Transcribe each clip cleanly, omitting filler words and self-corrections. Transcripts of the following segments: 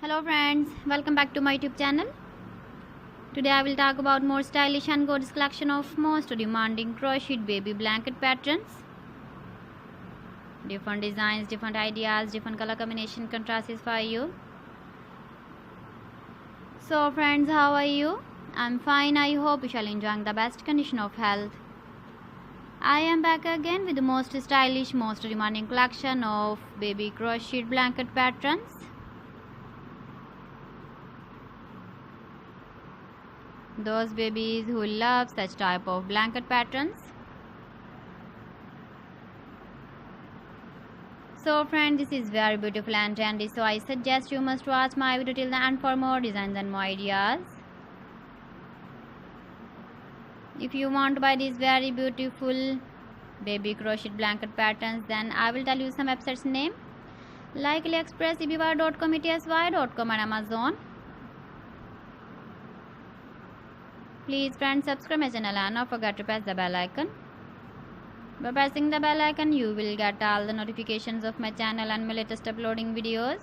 Hello friends, welcome back to my YouTube channel. Today I will talk about more stylish and gorgeous collection of most demanding crocheted baby blanket patterns. Different designs, different ideas, different color combination contrasts for you. So friends, how are you? I'm fine. I hope you shall enjoy the best condition of health. I am back again with the most stylish, most demanding collection of baby crocheted blanket patterns. Those babies who love such type of blanket patterns. So friends, this is very beautiful and trendy, so I suggest you must watch my video till the end for more designs and more ideas. If you want to buy these very beautiful baby crocheted blanket patterns, then I will tell you some websites name like AliExpress, eBay.com, ETSY.com and Amazon. Please friends, subscribe my channel and don't forget to press the bell icon. By pressing the bell icon, you will get all the notifications of my channel and my latest uploading videos.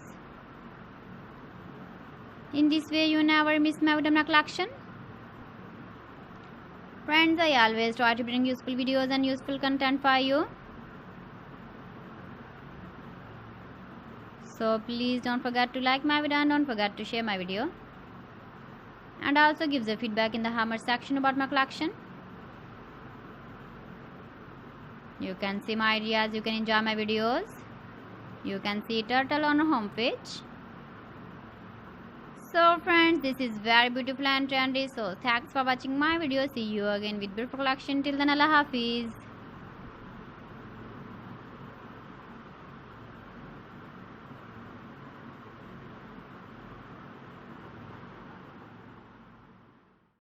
In this way, you never miss my video collection. Friends, I always try to bring useful videos and useful content for you. So please don't forget to like my video and don't forget to share my video. And also give the feedback in the comment section about my collection. You can see my ideas, you can enjoy my videos. You can see turtle on our home page. So friends, this is very beautiful and trendy. So thanks for watching my video. See you again with beautiful collection. Till then, Allah Hafiz.